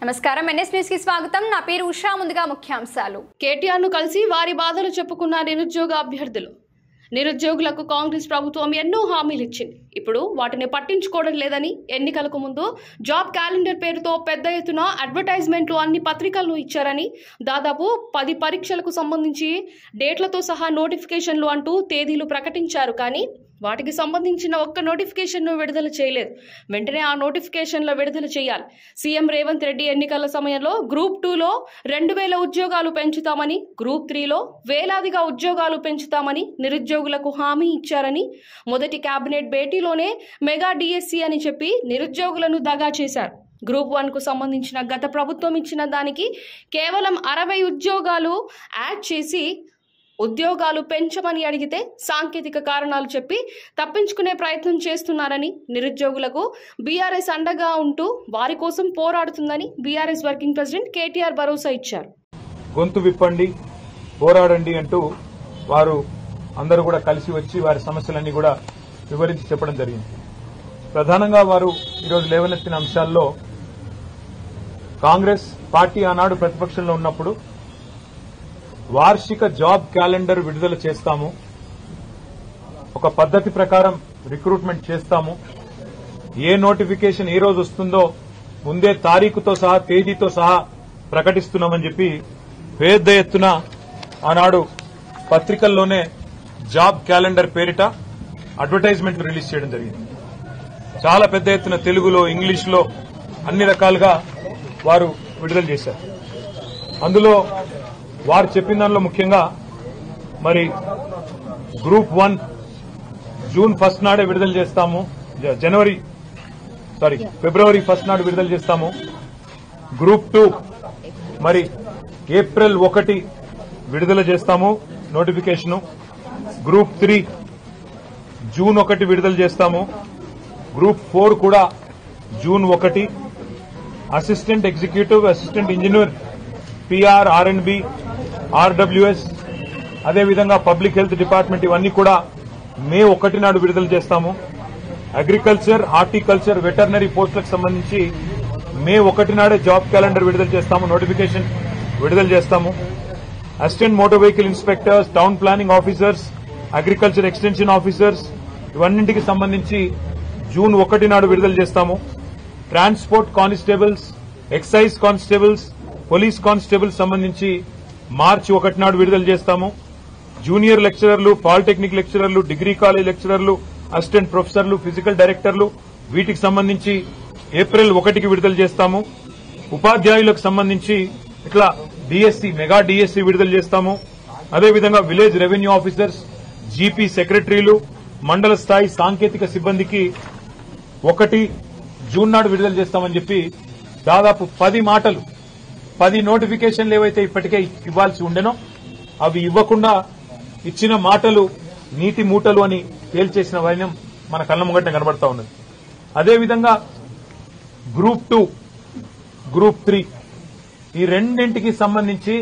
నమస్కారం NS news కి స్వాగతం. నా పేరు ఉషా. ముందుగా ముఖ్యాంశాలు. కేటీఆర్ ను కలిసి వారి బాధలు చెప్పుకున్న నిరుద్యోగ అభ్యర్థులు. నిరుద్యోగులకు కాంగ్రెస్ ప్రభుత్వం ఎన్నో హామీలు ఇచ్చింది. ఇప్పుడు వాటిని పట్టించుకోవడం లేదని ఎన్నికలకు ముందు జాబ్ క్యాలెండర్ పేరుతో పెద్ద ఎత్తున అడ్వర్టైజ్మెంట్లు అన్ని పత్రికల్లో ఇచ్చారని, దాదాపు 10 పరీక్షలకు సంబంధించి డేట్లతో సహా నోటిఫికేషన్లు అంటూ తేదీలు ప్రకటించారు. కానీ వాటికి సంబంధించిన ఒక్క నోటిఫికేషన్ను విడుదల చేయలేదు. వెంటనే ఆ నోటిఫికేషన్ల విడుదల చేయాలి. సీఎం రేవంత్ రెడ్డి ఎన్నికల సమయంలో గ్రూప్ 2లో 2000 ఉద్యోగాలు పెంచుతామని, గ్రూప్ 3లో వేలాదిగా ఉద్యోగాలు పెంచుతామని నిరుద్యోగులకు హామీ ఇచ్చారని, మొదటి కేబినెట్ భేటీలోనే మెగా డిఎస్సి అని చెప్పి నిరుద్యోగులను దగా చేశారు. గ్రూప్ 1కు సంబంధించిన గత ప్రభుత్వం ఇచ్చిన దానికి కేవలం 60 ఉద్యోగాలు యాడ్ చేసి ఉద్యోగాలు పెంచమని అడిగితే సాంకేతిక కారణాలు చెప్పి తప్పించుకునే ప్రయత్నం చేస్తున్నారని, నిరుద్యోగులకు బీఆర్ఎస్ అండగా ఉంటూ వారి కోసం పోరాడుతుందని బీఆర్ఎస్ వర్కింగ్ ప్రెసిడెంట్ కేటీఆర్ భరోసా ఇచ్చారు. గొంతు విప్పండి, పోరాడండి అంటూ వారు అందరూ కూడా కలిసి వచ్చి వారి సమస్యలన్నీ కూడా వివరించి చెప్పడం జరిగింది. ప్రధానంగా వారు ఈరోజు లేవనెత్తిన అంశాల్లో కాంగ్రెస్ పార్టీ ఆనాడు ప్రతిపక్షంలో ఉన్నప్పుడు వార్షిక జాబ్ క్యాలెండర్ విడుదల చేస్తాము, ఒక పద్ధతి ప్రకారం రిక్రూట్మెంట్ చేస్తాము, ఏ నోటిఫికేషన్ ఏ రోజు వస్తుందో ముందే తారీఖుతో సహా తేదీతో సహా ప్రకటిస్తున్నామని చెప్పి పెద్ద ఎత్తున ఆనాడు పత్రికల్లోనే జాబ్ క్యాలెండర్ పేరిట అడ్వర్టైజ్మెంట్లు రిలీజ్ చేయడం జరిగింది. చాలా పెద్ద ఎత్తున తెలుగులో, ఇంగ్లీష్లో అన్ని రకాలుగా వారు విడుదల చేశారు. అందులో వారు చెప్పిన దానిలో ముఖ్యంగా మరి గ్రూప్ 1 జూన్ 1 నాడే విడుదల చేస్తాము, ఫిబ్రవరి 1 నాడు విడుదల చేస్తాము. గ్రూప్ 2 మరి ఏప్రిల్ 1 విడుదల చేస్తాము నోటిఫికేషను. గ్రూప్ 3 జూన్ 1 విడుదల చేస్తాము. గ్రూప్ 4 కూడా June 1. Assistant executive, assistant engineer, PR, ఆర్ఎండ్బి, ఆర్డబ్ల్యూఎస్, అదేవిధంగా పబ్లిక్ హెల్త్ డిపార్ట్మెంట్ ఇవన్నీ కూడా మే 1 నాడు విడుదల చేస్తాము. అగ్రికల్చర్, హార్టికల్చర్, వెటర్నరీ పోస్టులకు సంబంధించి మే 1 నాడే జాబ్ క్యాలెండర్ విడుదల చేస్తాము, నోటిఫికేషన్ విడుదల చేస్తాము. Assistant motor vehicle inspectors, town planning officers, agriculture extension officers ఇవన్నింటికి సంబంధించి జూన్ 1 నాడు విడుదల చేస్తాము. Transport constables, excise constables, police constables సంబంధించి మార్చి 1 నాడు విడుదల చేస్తాము. జూనియర్ లెక్చరర్లు, పాలిటెక్నిక్ లెక్చరర్లు, డిగ్రీ కాలేజ్ లెక్చరర్లు, అసిస్టెంట్ ప్రొఫెసర్లు, ఫిజికల్ డైరెక్టర్లు వీటికి సంబంధించి ఏప్రిల్ 1కి విడుదల చేస్తాము. ఉపాధ్యాయులకు సంబంధించి ఇట్లా డిఎస్సి, మెగా డిఎస్సి విడుదల చేస్తాము. అదేవిధంగా విలేజ్ రెవెన్యూ ఆఫీసర్స్, జీపీ సెక్రటరీలు, మండల స్థాయి సాంకేతిక సిబ్బందికి 1 జూన్ నాడు విడుదల చేస్తామని చెప్పి దాదాపు 10 నోటిఫికేషన్లు ఏవైతే ఇప్పటికే ఇవ్వాల్సి ఉండెనో అవి ఇవ్వకుండా ఇచ్చిన మాటలు నీటి మూటలు అని తేల్చేసిన వైనం మన కళ్ల ముంగట కనబడతా ఉన్నది. అదేవిధంగా గ్రూప్ 2, గ్రూప్ 3 ఈ రెండింటికి సంబంధించి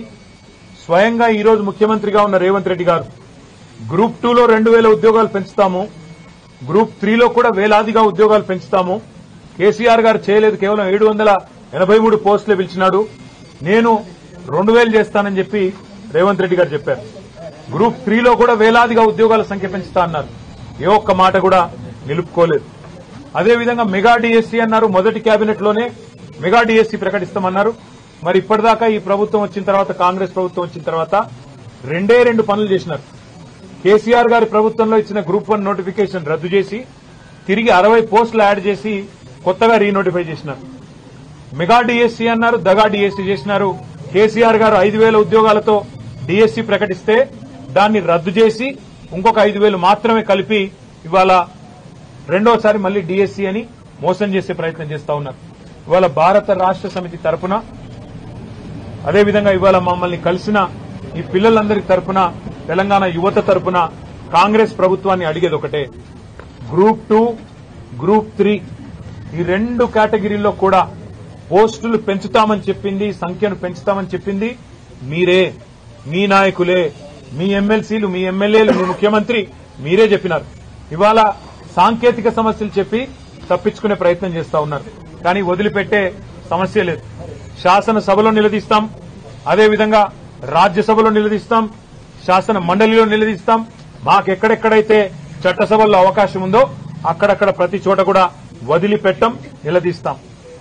స్వయంగా ఈ రోజు ముఖ్యమంత్రిగా ఉన్న రేవంత్ రెడ్డి గారు గ్రూప్ 2లో 2000 ఉద్యోగాలు పెంచుతాము, గ్రూప్ 3లో కూడా వేలాదిగా ఉద్యోగాలు పెంచుతాము. కేసీఆర్ గారు చేయలేదు, కేవలం 783 పోస్టులే పిలిచినాడు, నేను 2000 చేస్తానని చెప్పి రేవంత్ రెడ్డి గారు చెప్పారు. గ్రూప్ 3లో కూడా వేలాదిగా ఉద్యోగాల సంఖ్య పెంచుతా అన్నారు, ఏ ఒక్క మాట కూడా నిలుపుకోలేదు. అదేవిధంగా మెగా డిఎస్సీ అన్నారు, మొదటి కేబినెట్ లోనే మెగా డిఎస్సీ ప్రకటిస్తామన్నారు. మరి ఇప్పటిదాకా ఈ ప్రభుత్వం వచ్చిన తర్వాత, కాంగ్రెస్ ప్రభుత్వం వచ్చిన తర్వాత 2 పనులు చేసినారు. కేసీఆర్ గారి ప్రభుత్వంలో ఇచ్చిన గ్రూప్ 1 నోటిఫికేషన్ రద్దు చేసి తిరిగి 60 పోస్టులు యాడ్ చేసి కొత్తగా రీనోటిఫై చేసినారు. మెగా డిఎస్సీ అన్నారు, దగా డిఎస్సీ చేసినారు. కేసీఆర్ గారు 5000 ఉద్యోగాలతో డిఎస్సీ ప్రకటిస్తే దాన్ని రద్దు చేసి ఇంకొక 5000 మాత్రమే కలిపి ఇవాళ రెండోసారి మళ్లీ డిఎస్సీ అని మోసం చేసే ప్రయత్నం చేస్తా ఉన్నారు. ఇవాళ భారత రాష్ట్ర సమితి తరపున, అదేవిధంగా ఇవాళ మమ్మల్ని కలిసిన ఈ పిల్లలందరి తరపున, తెలంగాణ యువత తరపున కాంగ్రెస్ ప్రభుత్వాన్ని అడిగేది ఒకటే, గ్రూప్ 2, గ్రూప్ 3 ఈ 2 కేటగిరీల్లో కూడా పోస్టులు పెంచుతామని చెప్పింది, సంఖ్యను పెంచుతామని చెప్పింది మీరే, మీ నాయకులే, మీ ఎమ్మెల్సీలు, మీ ఎమ్మెల్యేలు, మీ ముఖ్యమంత్రి మీరే చెప్పినారు. ఇవాళ సాంకేతిక సమస్యలు చెప్పి తప్పించుకునే ప్రయత్నం చేస్తా ఉన్నారు. కానీ వదిలిపెట్టే సమస్య లేదు. శాసనసభలో నిలదీస్తాం, అదేవిధంగా రాజ్యసభలో నిలదీస్తాం, శాసన మండలిలో నిలదీస్తాం. మాకెక్కడెక్కడైతే చట్టసభల్లో అవకాశం ఉందో అక్కడక్కడ ప్రతి చోట కూడా వదిలిపెట్టం, నిలదీస్తాం.